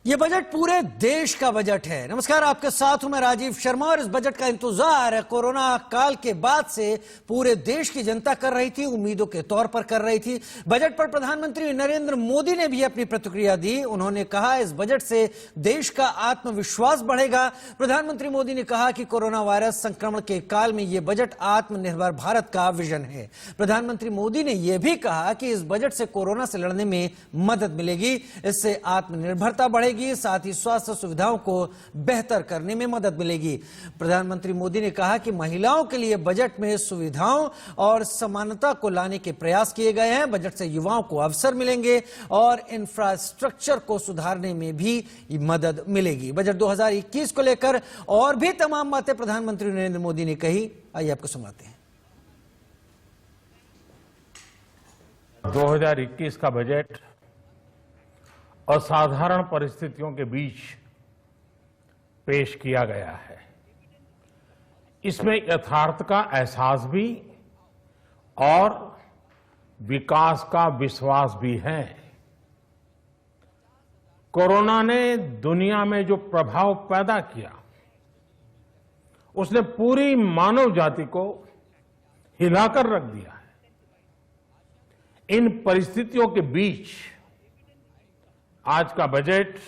ये बजट पूरे देश का बजट है। नमस्कार, आपके साथ हूं मैं राजीव शर्मा और इस बजट का इंतजार कोरोना काल के बाद से पूरे देश की जनता कर रही थी, उम्मीदों के तौर पर कर रही थी। बजट पर प्रधानमंत्री नरेंद्र मोदी ने भी अपनी प्रतिक्रिया दी। उन्होंने कहा इस बजट से देश का आत्मविश्वास बढ़ेगा। प्रधानमंत्री मोदी ने कहा कि कोरोना वायरस संक्रमण के काल में यह बजट आत्मनिर्भर भारत का विजन है। प्रधानमंत्री मोदी ने यह भी कहा कि इस बजट से कोरोना से लड़ने में मदद मिलेगी, इससे आत्मनिर्भरता बढ़ेगी, साथ ही स्वास्थ्य सुविधाओं को बेहतर करने में मदद मिलेगी। प्रधानमंत्री मोदी ने कहा कि महिलाओं के लिए बजट में सुविधाओं और समानता को लाने के प्रयास किए गए हैं। बजट से युवाओं को अवसर मिलेंगे और इंफ्रास्ट्रक्चर को सुधारने में भी मदद मिलेगी। बजट 2021 को लेकर और भी तमाम बातें प्रधानमंत्री नरेंद्र मोदी ने कही, आइए आपको सुनाते हैं। 2021 का बजट असाधारण परिस्थितियों के बीच पेश किया गया है। इसमें यथार्थ का एहसास भी और विकास का विश्वास भी है। कोरोना ने दुनिया में जो प्रभाव पैदा किया, उसने पूरी मानव जाति को हिलाकर रख दिया है। इन परिस्थितियों के बीच आज का बजट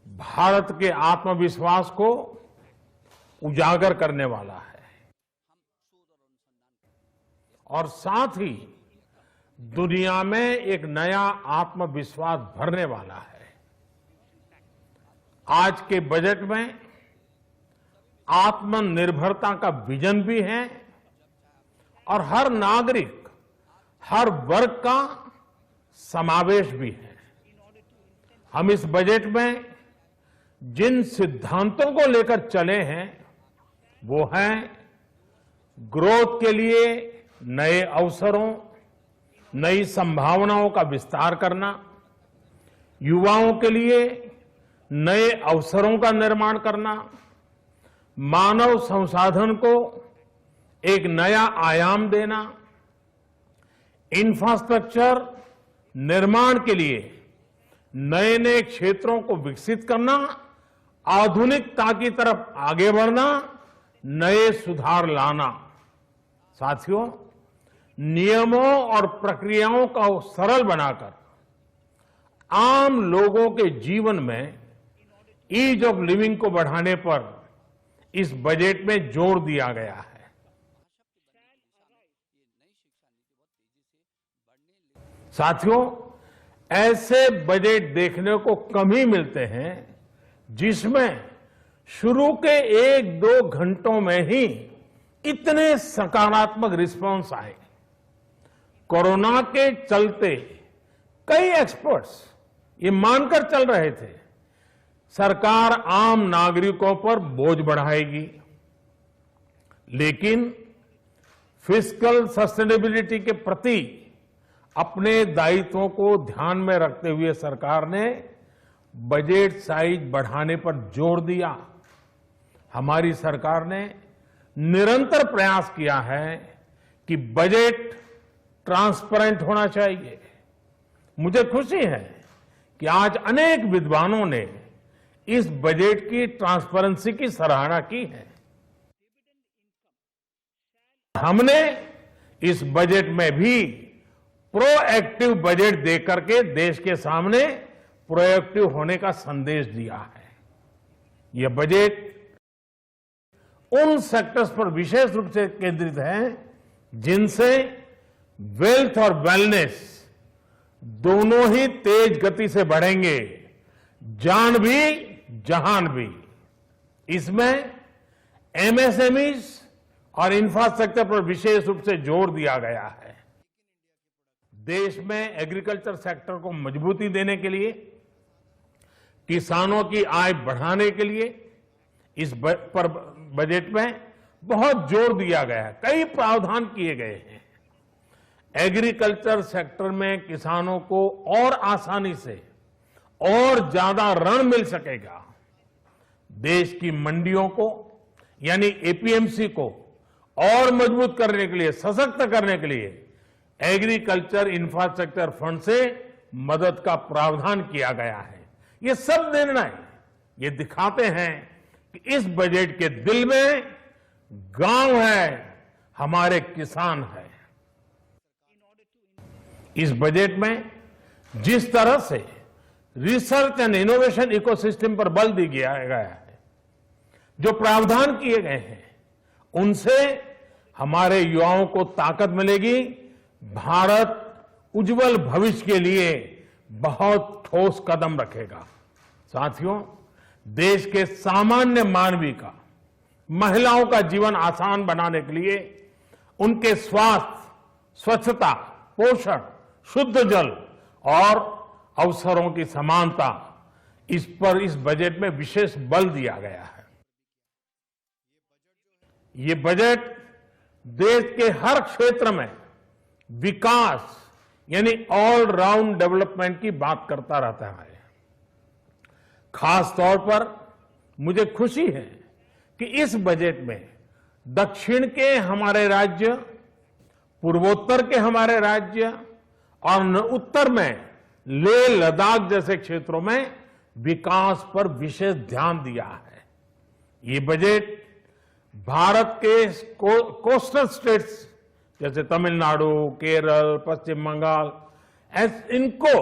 भारत के आत्मविश्वास को उजागर करने वाला है और साथ ही दुनिया में एक नया आत्मविश्वास भरने वाला है। आज के बजट में आत्मनिर्भरता का विजन भी है और हर नागरिक, हर वर्ग का समावेश भी है। हम इस बजट में जिन सिद्धांतों को लेकर चले हैं वो हैं ग्रोथ के लिए नए अवसरों, नई संभावनाओं का विस्तार करना, युवाओं के लिए नए अवसरों का निर्माण करना, मानव संसाधन को एक नया आयाम देना, इंफ्रास्ट्रक्चर निर्माण के लिए नए नए क्षेत्रों को विकसित करना, आधुनिकता की तरफ आगे बढ़ना, नए सुधार लाना। साथियों, नियमों और प्रक्रियाओं को सरल बनाकर आम लोगों के जीवन में ईज ऑफ लिविंग को बढ़ाने पर इस बजट में जोर दिया गया है। साथियों, ऐसे बजट देखने को कम ही मिलते हैं जिसमें शुरू के 1-2 घंटों में ही इतने सकारात्मक रिस्पांस आए। कोरोना के चलते कई एक्सपर्ट्स ये मानकर चल रहे थे सरकार आम नागरिकों पर बोझ बढ़ाएगी, लेकिन फिस्कल सस्टेनेबिलिटी के प्रति अपने दायित्वों को ध्यान में रखते हुए सरकार ने बजट साइज बढ़ाने पर जोर दिया। हमारी सरकार ने निरंतर प्रयास किया है कि बजट ट्रांसपेरेंट होना चाहिए। मुझे खुशी है कि आज अनेक विद्वानों ने इस बजट की ट्रांसपेरेंसी की सराहना की है। हमने इस बजट में भी प्रोएक्टिव बजट देकर के देश के सामने प्रोएक्टिव होने का संदेश दिया है। यह बजट उन सेक्टर्स पर विशेष रूप से केंद्रित है जिनसे वेल्थ और वेलनेस दोनों ही तेज गति से बढ़ेंगे, जान भी जहान भी। इसमें एमएसएमईज और इंफ्रास्ट्रक्चर पर विशेष रूप से जोर दिया गया है। देश में एग्रीकल्चर सेक्टर को मजबूती देने के लिए, किसानों की आय बढ़ाने के लिए इस बजट में बहुत जोर दिया गया है। कई प्रावधान किए गए हैं। एग्रीकल्चर सेक्टर में किसानों को और आसानी से और ज्यादा ऋण मिल सकेगा। देश की मंडियों को यानी एपीएमसी को और मजबूत करने के लिए, सशक्त करने के लिए एग्रीकल्चर इंफ्रास्ट्रक्चर फंड से मदद का प्रावधान किया गया है। ये सब निर्णय ये दिखाते हैं कि इस बजट के दिल में गांव है, हमारे किसान है। इस बजट में जिस तरह से रिसर्च एंड इनोवेशन इकोसिस्टम पर बल दिया गया है, जो प्रावधान किए गए हैं, उनसे हमारे युवाओं को ताकत मिलेगी। भारत उज्जवल भविष्य के लिए बहुत ठोस कदम रखेगा। साथियों, देश के सामान्य मानवी का, महिलाओं का जीवन आसान बनाने के लिए उनके स्वास्थ्य, स्वच्छता, पोषण, शुद्ध जल और अवसरों की समानता, इस पर इस बजट में विशेष बल दिया गया है। ये बजट देश के हर क्षेत्र में विकास यानी ऑल राउंड डेवलपमेंट की बात करता रहता है। खास तौर पर मुझे खुशी है कि इस बजट में दक्षिण के हमारे राज्य, पूर्वोत्तर के हमारे राज्य और उत्तर में लेह लद्दाख जैसे क्षेत्रों में विकास पर विशेष ध्यान दिया है। ये बजट भारत के कोस्टल स्टेट्स जैसे तमिलनाडु, केरल, पश्चिम बंगाल, इनको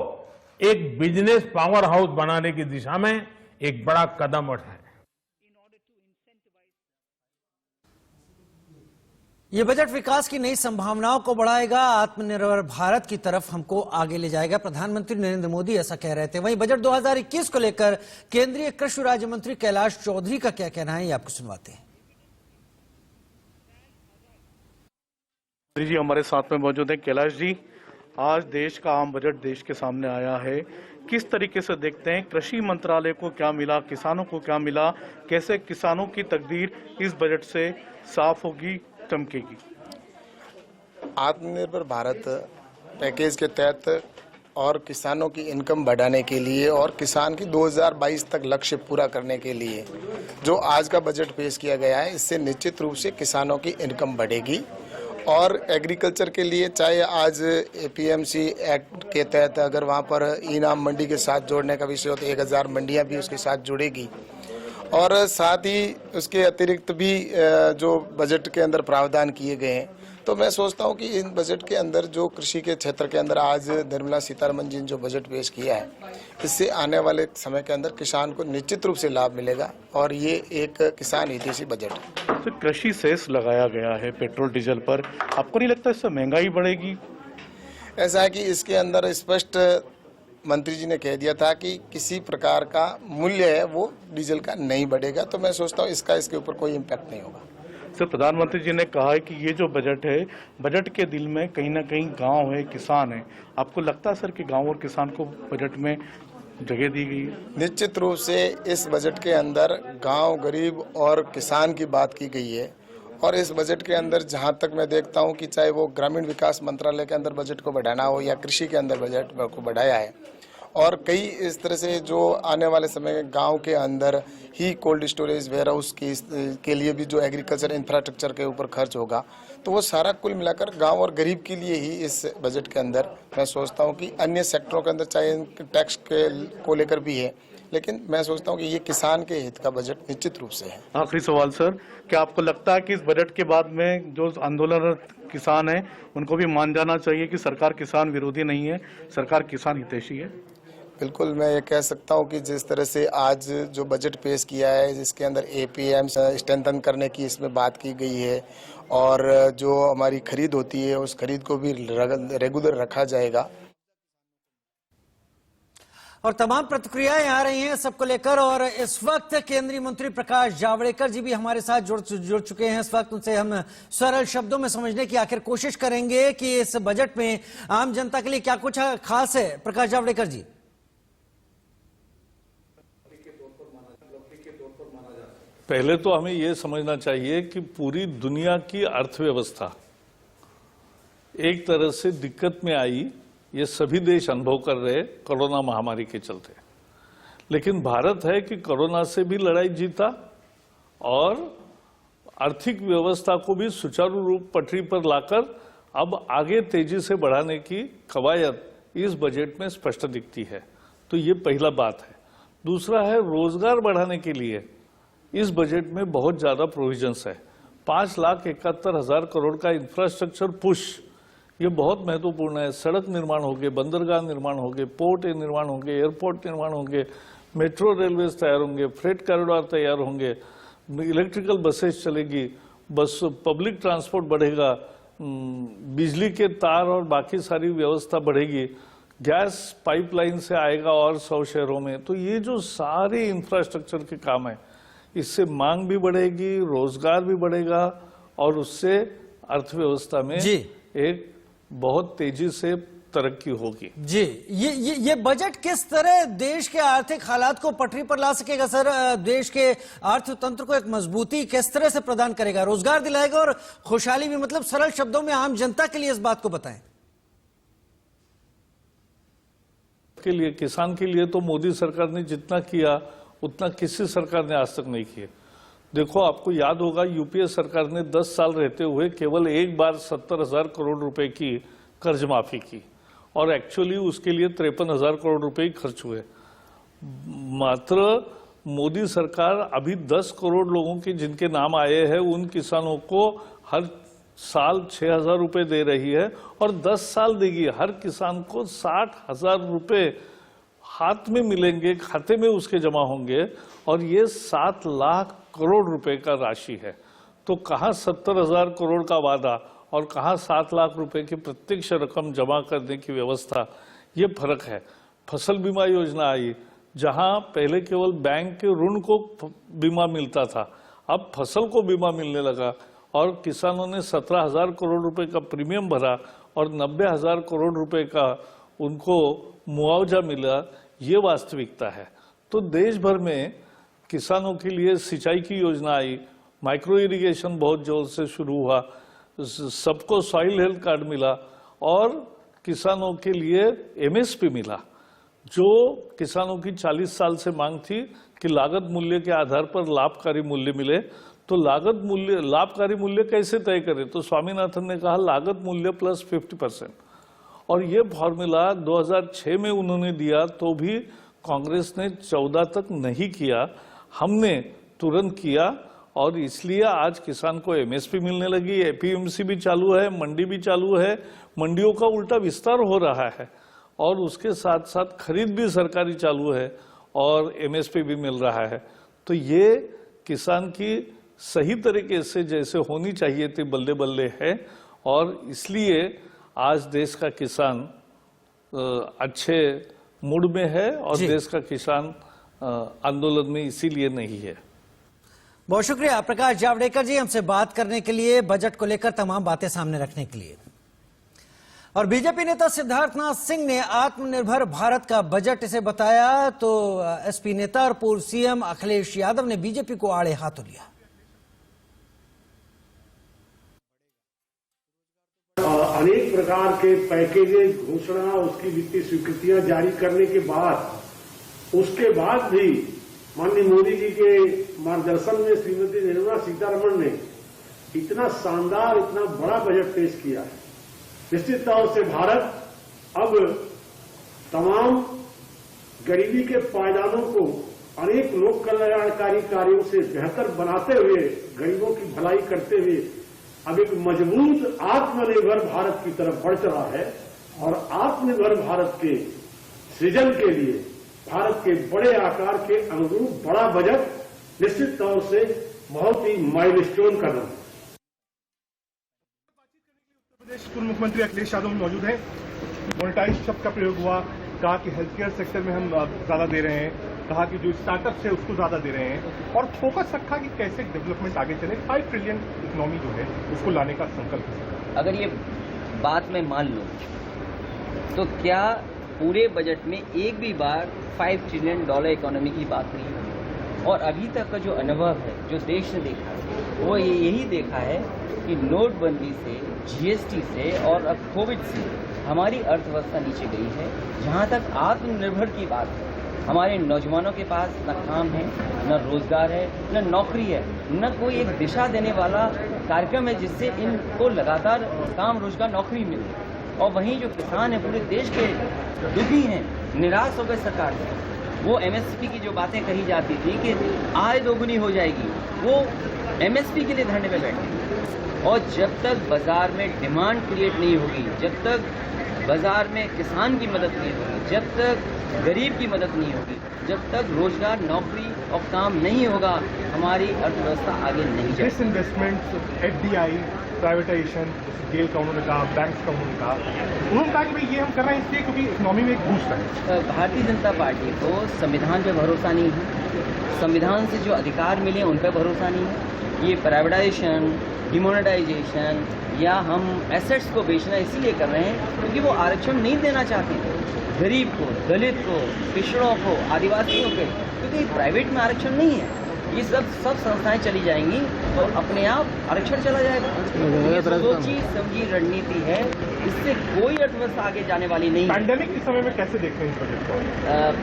एक बिजनेस पावर हाउस बनाने की दिशा में एक बड़ा कदम उठाए। ये बजट विकास की नई संभावनाओं को बढ़ाएगा, आत्मनिर्भर भारत की तरफ हमको आगे ले जाएगा। प्रधानमंत्री नरेंद्र मोदी ऐसा कह रहे थे। वहीं बजट 2021 को लेकर केंद्रीय कृषि राज्य मंत्री कैलाश चौधरी का क्या कहना है, ये आपको सुनवाते हैं। जी हमारे साथ में मौजूद हैं। कैलाश जी, आज देश का आम बजट देश के सामने आया है, किस तरीके से देखते हैं? कृषि मंत्रालय को क्या मिला, किसानों को क्या मिला, कैसे किसानों की तकदीर इस बजट से साफ होगी, चमकेगी? आत्मनिर्भर भारत पैकेज के तहत और किसानों की इनकम बढ़ाने के लिए और किसान की 2022 तक लक्ष्य पूरा करने के लिए जो आज का बजट पेश किया गया है, इससे निश्चित रूप से किसानों की इनकम बढ़ेगी। और एग्रीकल्चर के लिए चाहे आज एपीएमसी एक्ट के तहत अगर वहाँ पर इनाम मंडी के साथ जोड़ने का विषय हो तो 1000 मंडियाँ भी उसके साथ जुड़ेगी। और साथ ही उसके अतिरिक्त भी जो बजट के अंदर प्रावधान किए गए हैं, तो मैं सोचता हूं कि इन बजट के अंदर जो कृषि के क्षेत्र के अंदर आज निर्मला सीतारमण जी ने जो बजट पेश किया है, इससे आने वाले समय के अंदर किसान को निश्चित रूप से लाभ मिलेगा और ये एक किसान हितैषी बजट है। तो कृषि सेस लगाया गया है पेट्रोल डीजल पर, आपको नहीं लगता इससे महंगाई बढ़ेगी? ऐसा है कि इसके अंदर स्पष्ट मंत्री जी ने कह दिया था कि किसी प्रकार का मूल्य है वो डीजल का नहीं बढ़ेगा, तो मैं सोचता हूँ इसके ऊपर कोई इम्पैक्ट नहीं होगा। सर, प्रधानमंत्री जी ने कहा है कि ये जो बजट है, बजट के दिल में कहीं ना कहीं गांव है, किसान है। आपको लगता है सर कि गांव और किसान को बजट में जगह दी गई है? निश्चित रूप से इस बजट के अंदर गांव, गरीब और किसान की बात की गई है। और इस बजट के अंदर जहां तक मैं देखता हूं कि चाहे वो ग्रामीण विकास मंत्रालय के अंदर बजट को बढ़ाना हो या कृषि के अंदर बजट को बढ़ाया है, और कई इस तरह से जो आने वाले समय में गांव के अंदर ही कोल्ड स्टोरेज वेयर हाउस के लिए भी जो एग्रीकल्चर इंफ्रास्ट्रक्चर के ऊपर खर्च होगा, तो वो सारा कुल मिलाकर गांव और गरीब के लिए ही इस बजट के अंदर मैं सोचता हूं कि अन्य सेक्टरों के अंदर चाहे टैक्स को लेकर भी है, लेकिन मैं सोचता हूं कि ये किसान के हित का बजट निश्चित रूप से है। आखिरी सवाल सर, क्या आपको लगता है कि इस बजट के बाद में जो आंदोलनरत किसान है उनको भी मान जाना चाहिए कि सरकार किसान विरोधी नहीं है, सरकार किसान हितैषी है? बिल्कुल, मैं ये कह सकता हूँ कि जिस तरह से आज जो बजट पेश किया है, जिसके अंदर एपीएम स्ट्रेंथन करने की इसमें बात की गई है और जो हमारी खरीद होती है उस खरीद को भी रेगुलर रखा जाएगा। और तमाम प्रतिक्रियाएं आ रही हैं सबको लेकर, और इस वक्त केंद्रीय मंत्री प्रकाश जावड़ेकर जी भी हमारे साथ जुड़ चुके हैं। इस वक्त उनसे हम सरल शब्दों में समझने की आखिर कोशिश करेंगे कि इस बजट में आम जनता के लिए क्या कुछ खास है। प्रकाश जावड़ेकर जी, पहले तो हमें यह समझना चाहिए कि पूरी दुनिया की अर्थव्यवस्था एक तरह से दिक्कत में आई, ये सभी देश अनुभव कर रहे कोरोना महामारी के चलते। लेकिन भारत है कि कोरोना से भी लड़ाई जीता और आर्थिक व्यवस्था को भी सुचारू रूप पटरी पर लाकर अब आगे तेजी से बढ़ाने की कवायद इस बजट में स्पष्ट दिखती है। तो ये पहला बात है। दूसरा है रोजगार बढ़ाने के लिए इस बजट में बहुत ज्यादा प्रोविजंस है। 5,71,000 करोड़ का इंफ्रास्ट्रक्चर पुश, ये बहुत महत्वपूर्ण है। सड़क निर्माण होंगे, बंदरगाह निर्माण होंगे, पोर्ट निर्माण होंगे, एयरपोर्ट निर्माण होंगे, मेट्रो रेलवेज तैयार होंगे, फ्रेट कॉरिडोर तैयार होंगे, इलेक्ट्रिकल बसेस चलेगी, बस पब्लिक ट्रांसपोर्ट बढ़ेगा, बिजली के तार और बाकी सारी व्यवस्था बढ़ेगी, गैस पाइपलाइन से आएगा और 100 शहरों में। तो ये जो सारे इंफ्रास्ट्रक्चर के काम है, इससे मांग भी बढ़ेगी, रोजगार भी बढ़ेगा और उससे अर्थव्यवस्था में एक बहुत तेजी से तरक्की होगी। जी, ये बजट किस तरह देश के आर्थिक हालात को पटरी पर ला सकेगा सर? देश के अर्थतंत्र को एक मजबूती किस तरह से प्रदान करेगा? रोजगार दिलाएगा और खुशहाली भी, मतलब सरल शब्दों में आम जनता के लिए इस बात को बताएं। के लिए, किसान के लिए तो मोदी सरकार ने जितना किया उतना किसी सरकार ने आज तक नहीं किया। देखो, आपको याद होगा यूपीए सरकार ने 10 साल रहते हुए केवल एक बार 70,000 करोड़ रुपए की कर्ज माफी की और एक्चुअली उसके लिए 53,000 करोड़ रुपए ही खर्च हुए। मात्र मोदी सरकार अभी 10 करोड़ लोगों के जिनके नाम आए हैं उन किसानों को हर साल 6,000 रुपए दे रही है और 10 साल देगी। हर किसान को 60,000 रुपए हाथ में मिलेंगे, खाते में उसके जमा होंगे और ये 7 लाख करोड़ रुपए का राशि है। तो कहाँ 70,000 करोड़ का वादा और कहाँ 7 लाख रुपए की प्रत्यक्ष रकम जमा करने की व्यवस्था, ये फर्क है। फसल बीमा योजना आई, जहां पहले केवल बैंक के ऋण को बीमा मिलता था, अब फसल को बीमा मिलने लगा और किसानों ने 17,000 करोड़ रुपए का प्रीमियम भरा और 90,000 करोड़ रुपए का उनको मुआवजा मिला। ये वास्तविकता है। तो देश भर में किसानों के लिए सिंचाई की योजना आई, माइक्रो इरिगेशन बहुत जोर से शुरू हुआ, सबको सॉइल हेल्थ कार्ड मिला और किसानों के लिए एमएसपी मिला, जो किसानों की 40 साल से मांग थी कि लागत मूल्य के आधार पर लाभकारी मूल्य मिले। तो लागत मूल्य, लाभकारी मूल्य कैसे तय करें? तो स्वामीनाथन ने कहा लागत मूल्य प्लस 50%। और ये फॉर्मूला 2006 में उन्होंने दिया तो भी कांग्रेस ने 14 तक नहीं किया, हमने तुरंत किया और इसलिए आज किसान को एमएसपी मिलने लगी, एपीएमसी भी चालू है, मंडी भी चालू है, मंडियों का उल्टा विस्तार हो रहा है और उसके साथ साथ खरीद भी सरकारी चालू है और एमएसपी भी मिल रहा है। तो ये किसान की सही तरीके से जैसे होनी चाहिए थी बल्ले बल्ले है और इसलिए आज देश का किसान अच्छे मूड में है और देश का किसान आंदोलन में इसीलिए नहीं है। बहुत शुक्रिया प्रकाश जावड़ेकर जी, हमसे बात करने के लिए, बजट को लेकर तमाम बातें सामने रखने के लिए। और बीजेपी नेता सिद्धार्थनाथ सिंह ने आत्मनिर्भर भारत का बजट इसे बताया तो एसपी नेता और पूर्व सीएम अखिलेश यादव ने बीजेपी को आड़े हाथों लिया। अनेक प्रकार के पैकेजेस, घोषणा, उसकी वित्तीय स्वीकृतियां जारी करने के बाद उसके बाद भी माननीय मोदी जी के मार्गदर्शन में श्रीमती निर्मला सीतारमण ने इतना शानदार, इतना बड़ा बजट पेश किया है। निश्चित तौर से भारत अब तमाम गरीबी के पायदानों को अनेक लोक कल्याणकारी कार्यों से बेहतर बनाते हुए, गरीबों की भलाई करते हुए अब एक मजबूत आत्मनिर्भर भारत की तरफ बढ़ चला है और आत्मनिर्भर भारत के सृजन के लिए भारत के बड़े आकार के अनुरूप बड़ा बजट निश्चित तौर से बहुत ही माइलस्टोन कदम है। उत्तर प्रदेश पूर्व मुख्यमंत्री अखिलेश यादव मौजूद हैं। मोनेटाइज शब्द का प्रयोग हुआ, कहा कि हेल्थ केयर सेक्टर में हम ज्यादा दे रहे हैं, कहा कि जो स्टार्टअप है उसको ज्यादा दे रहे हैं और फोकस रखा कि कैसे डेवलपमेंट आगे चले। 5 ट्रिलियन इकोनॉमी जो है उसको लाने का संकल्प है। अगर ये बात मैं मान लूं तो क्या पूरे बजट में एक भी बार $5 ट्रिलियन इकोनॉमी की बात नहीं हुई? और अभी तक का जो अनुभव है, जो देश ने देखा है, वो यही देखा है कि नोटबंदी से, जीएसटी से और अब कोविड से हमारी अर्थव्यवस्था नीचे गई है। जहाँ तक आत्मनिर्भर की बात है, हमारे नौजवानों के पास न काम है, न रोजगार है, न नौकरी है, न कोई एक दिशा देने वाला कार्यक्रम है जिससे इनको लगातार काम, रोजगार, नौकरी मिले। और वहीं जो किसान है पूरे देश के दुखी हैं, निराश हो गए सरकार से। वो एमएसपी की जो बातें कही जाती थी कि आय दोगुनी हो जाएगी, वो एमएसपी के लिए धरने में बैठे। और जब तक बाजार में डिमांड क्रिएट नहीं होगी, जब तक बाजार में किसान की मदद नहीं होगी, जब तक गरीब की मदद नहीं होगी, जब तक रोजगार, नौकरी और काम नहीं होगा, हमारी अर्थव्यवस्था आगे नहीं जाएगी। डिसइन्वेस्टमेंट, एफडीआई, प्राइवेटाइजेशन, गेल का उन्होंने कहा, बैंक्स का उन्होंने कहा कि भाई ये हम कर रहे हैं इसलिए क्योंकि इकोनॉमी में एक बूस्ट है। भारतीय जनता पार्टी को संविधान पे भरोसा नहीं है, संविधान से जो अधिकार मिले उन पर भरोसा नहीं है। ये प्राइवेटाइजेशन, डिमोनेटाइजेशन या हम एसेट्स को बेचना इसीलिए कर रहे हैं क्योंकि वो आरक्षण नहीं देना चाहते गरीब को, दलित को, पिछड़ों को, आदिवासियों को, क्योंकि प्राइवेट में आरक्षण नहीं है। ये सब संस्थाएं चली जाएंगी तो अपने आप आरक्षण चला जाएगा। ये सोची समझी रणनीति है, इससे कोई अर्थव्यवस्था आगे जाने वाली नहीं है। पैंडेमिक के समय में कैसे देखते हैं इस बजट को?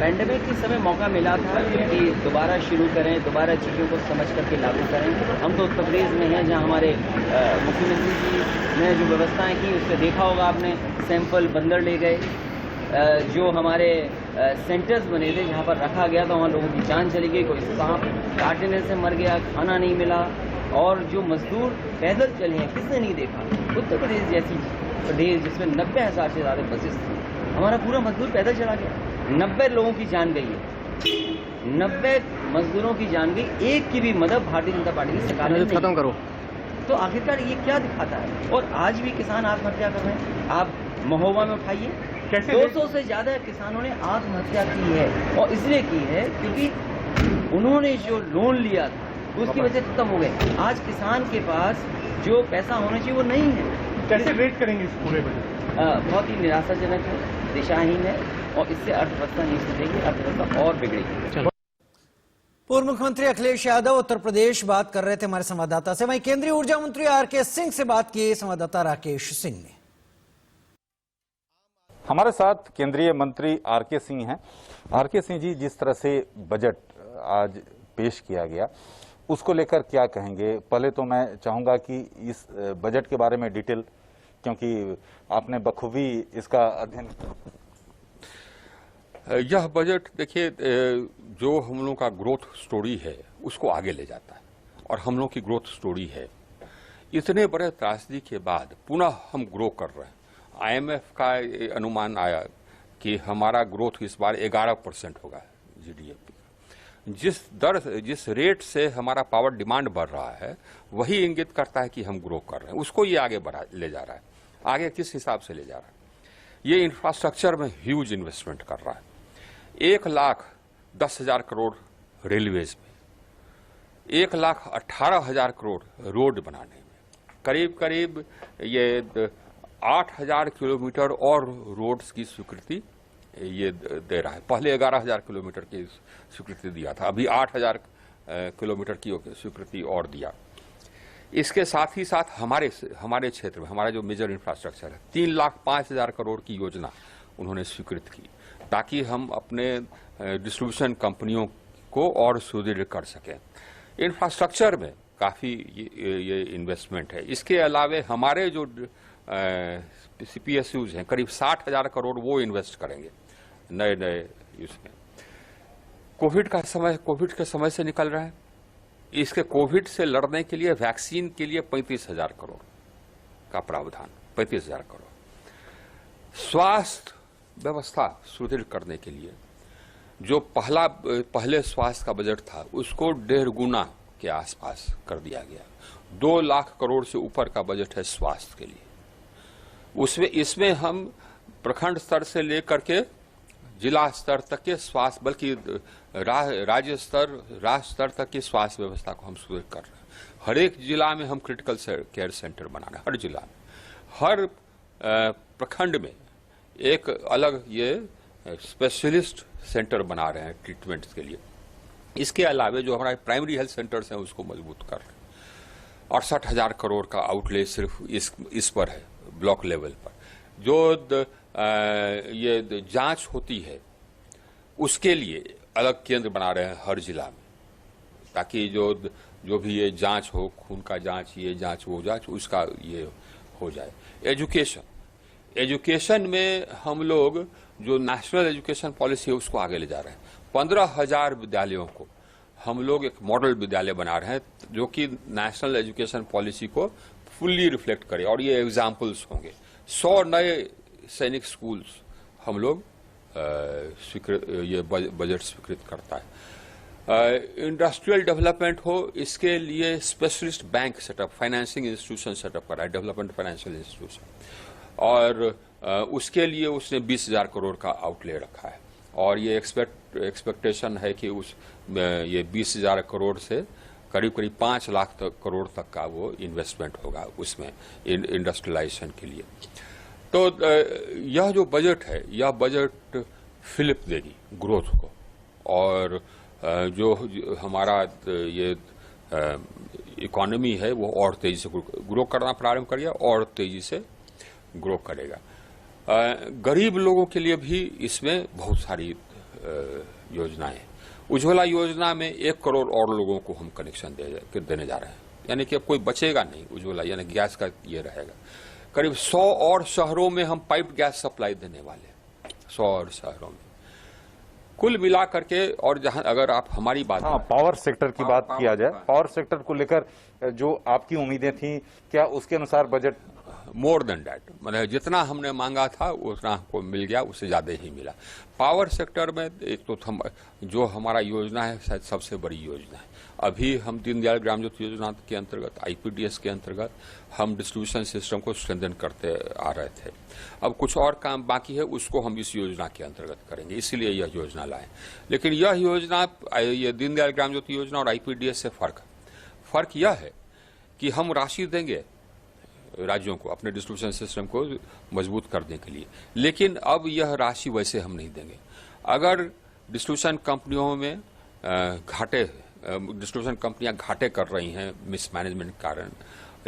पैंडेमिक के समय मौका मिला था कि दोबारा शुरू करें, दोबारा चीज़ों को समझ करके लागू करें। हम तो उत्तर प्रदेश में हैं जहाँ हमारे मुख्यमंत्री जी ने जो व्यवस्थाएं की उससे देखा होगा आपने, सैंपल बंदर ले गए, जो हमारे सेंटर्स बने थे जहाँ पर रखा गया था वहाँ लोगों की जान चली गई, कोई सांप काटने से मर गया, खाना नहीं मिला। और जो मजदूर पैदल चले हैं किसने नहीं देखा? उत्तर प्रदेश जैसी प्रदेश जिसमें 90,000 से ज़्यादा बसेस थी, हमारा पूरा मजदूर पैदल चला गया। 90 लोगों की जान गई है, 90 मजदूरों की जान गई, एक की भी मदद भारतीय जनता पार्टी की सरकार ने खत्म करो। तो आखिरकार ये क्या दिखाता है? और आज भी किसान आत्महत्या कर रहे हैं। आप महोबा में उठाइए, 200 से ज्यादा किसानों ने आत्महत्या की है, और इसलिए की है क्योंकि उन्होंने जो लोन लिया था उसकी वजह से खत्म हो गए। आज किसान के पास जो पैसा होना चाहिए वो नहीं है। कैसे रेट करेंगे इस पूरे बजट? बहुत ही निराशाजनक है, दिशाहीन है, और इससे अर्थव्यवस्था नहीं सुधरेगी, अर्थव्यवस्था और बिगड़ेगी। पूर्व मुख्यमंत्री अखिलेश यादव उत्तर प्रदेश बात कर रहे थे हमारे संवाददाता से। वहीं केंद्रीय ऊर्जा मंत्री आरके सिंह से बात की संवाददाता राकेश सिंह ने। हमारे साथ केंद्रीय मंत्री आरके सिंह हैं। आरके सिंह जी, जिस तरह से बजट आज पेश किया गया उसको लेकर क्या कहेंगे? पहले तो मैं चाहूंगा कि इस बजट के बारे में डिटेल, क्योंकि आपने बखूबी इसका अध्ययन। यह बजट देखिए, जो हम लोगों का ग्रोथ स्टोरी है उसको आगे ले जाता है, और हम लोग की ग्रोथ स्टोरी है इतने बड़े त्रासदी के बाद पुनः हम ग्रो कर रहे हैं। IMF का अनुमान आया कि हमारा ग्रोथ इस बार 11% होगा GDP। जिस रेट से हमारा पावर डिमांड बढ़ रहा है वही इंगित करता है कि हम ग्रो कर रहे हैं। उसको ये आगे ले जा रहा है। आगे किस हिसाब से ले जा रहा है? ये इंफ्रास्ट्रक्चर में ह्यूज इन्वेस्टमेंट कर रहा है। 1,10,000 करोड़ रेलवेज में, 1,18,000 करोड़ रोड बनाने में, करीब करीब ये 8,000 किलोमीटर और रोड्स की स्वीकृति ये दे रहा है। पहले 11,000 किलोमीटर की स्वीकृति दिया था, अभी 8,000 किलोमीटर की स्वीकृति और दिया। इसके साथ ही साथ हमारे क्षेत्र में हमारा जो मेजर इंफ्रास्ट्रक्चर है, 3,05,000 करोड़ की योजना उन्होंने स्वीकृत की ताकि हम अपने डिस्ट्रीब्यूशन कंपनियों को और सुदृढ़ कर सकें। इंफ्रास्ट्रक्चर में काफ़ी ये इन्वेस्टमेंट है। इसके अलावे हमारे जो CPSUs हैं, करीब 60,000 करोड़ वो इन्वेस्ट करेंगे नए इसमें। कोविड के समय से निकल रहा है। इसके कोविड से लड़ने के लिए वैक्सीन के लिए 35,000 करोड़ का प्रावधान, 35,000 करोड़। स्वास्थ्य व्यवस्था सुदृढ़ करने के लिए जो पहले स्वास्थ्य का बजट था उसको 1.5 गुना के आसपास कर दिया गया। 2 लाख करोड़ से ऊपर का बजट है स्वास्थ्य के लिए। इसमें हम प्रखंड स्तर से लेकर के जिला स्तर तक के स्वास्थ्य, बल्कि राज्य स्तर, राष्ट्र स्तर तक की स्वास्थ्य व्यवस्था को हम सुदृढ़ कर रहे हैं। हर एक जिला में हम क्रिटिकल केयर सेंटर बना रहे हैं। हर जिला में, हर प्रखंड में एक अलग ये स्पेशलिस्ट सेंटर बना रहे हैं ट्रीटमेंट्स के लिए। इसके अलावा जो हमारे प्राइमरी हेल्थ सेंटर्स हैं उसको मजबूत कर रहे हैं। 68,000 करोड़ का आउटले सिर्फ इस पर है, ब्लॉक लेवल पर। जो ये जांच होती है उसके लिए अलग केंद्र बना रहे हैं हर जिला में, ताकि जो भी ये जांच हो, खून का जांच, ये जांच, वो जांच, उसका ये हो जाए। एजुकेशन में हम लोग जो नेशनल एजुकेशन पॉलिसी है उसको आगे ले जा रहे हैं। 15,000 विद्यालयों को हम लोग एक मॉडल विद्यालय बना रहे हैं जो कि नेशनल एजुकेशन पॉलिसी को फुल्ली रिफ्लेक्ट करे, और ये एग्जाम्पल्स होंगे। 100 नए सैनिक स्कूल्स हम लोग ये बजट स्वीकृत करता है। इंडस्ट्रियल डेवलपमेंट हो, इसके लिए specialist bank setup, financing institution setup करा है, डेवलपमेंट फाइनेंशियल इंस्टीट्यूशन, और उसके लिए उसने 20,000 करोड़ का आउटले रखा है। और ये एक्सपेक्टेशन है कि ये 20,000 करोड़ से करीब करीब 5 लाख करोड़ तक का वो इन्वेस्टमेंट होगा उसमें इंडस्ट्रियलाइजेशन के लिए। तो यह जो बजट है, यह बजट फिलिप देगी ग्रोथ को, और जो हमारा ये इकोनॉमी है वो और तेजी से ग्रो करना प्रारंभ करेगा, और तेजी से ग्रो करेगा। गरीब लोगों के लिए भी इसमें बहुत सारी योजनाएं। उज्ज्वला योजना में 1 करोड़ और लोगों को हम कनेक्शन देने जा रहे हैं, यानी कि अब कोई बचेगा नहीं। उज्ज्वला यानी गैस का ये रहेगा। करीब 100 और शहरों में हम पाइप गैस सप्लाई देने वाले हैं, 100 और शहरों में कुल मिला करके। और जहां अगर आप हमारी बात, पावर सेक्टर की बात किया जाए, पावर सेक्टर को लेकर जो आपकी उम्मीदें थी, क्या उसके अनुसार बजट? मोर देन डैट, मतलब जितना हमने मांगा था उतना हमको मिल गया, उससे ज्यादा ही मिला। पावर सेक्टर में एक तो जो हमारा योजना है शायद सबसे बड़ी योजना है। अभी हम दीनदयाल ग्राम ज्योति योजना के अंतर्गत, आईपीडीएस के अंतर्गत हम डिस्ट्रीब्यूशन सिस्टम को स्ट्रेंथन करते आ रहे थे। अब कुछ और काम बाकी है, उसको हम इस योजना के अंतर्गत करेंगे, इसीलिए यह योजना लाए। लेकिन यह योजना, ये दीनदयाल ग्राम ज्योति योजना और आईपीडीएस से फर्क यह है कि हम राशि देंगे राज्यों को अपने डिस्ट्रीब्यूशन सिस्टम को मजबूत करने के लिए, लेकिन अब यह राशि वैसे हम नहीं देंगे। अगर डिस्ट्रीब्यूशन कंपनियों में डिस्ट्रीब्यूशन कंपनियां घाटे कर रही हैं मिसमैनेजमेंट के कारण,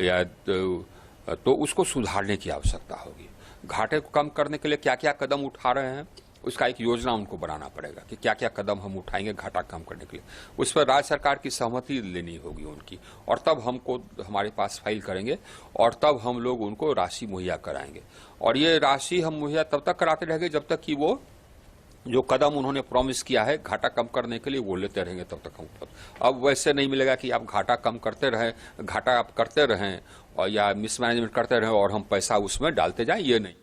या तो उसको सुधारने की आवश्यकता होगी। घाटे को कम करने के लिए क्या क्या कदम उठा रहे हैं, उसका एक योजना उनको बनाना पड़ेगा कि क्या क्या कदम हम उठाएंगे घाटा कम करने के लिए। उस पर राज्य सरकार की सहमति लेनी होगी उनकी, और तब हमको हमारे पास फाइल करेंगे, और तब हम लोग उनको राशि मुहैया कराएंगे। और ये राशि हम मुहैया तब तक कराते रहेंगे जब तक कि वो जो कदम उन्होंने प्रॉमिस किया है घाटा कम करने के लिए वो लेते रहेंगे, तब तक हम। अब वैसे नहीं मिलेगा कि आप घाटा कम करते रहें, घाटा आप करते रहें और या मिसमैनेजमेंट करते रहें और हम पैसा उसमें डालते जाएं, ये नहीं।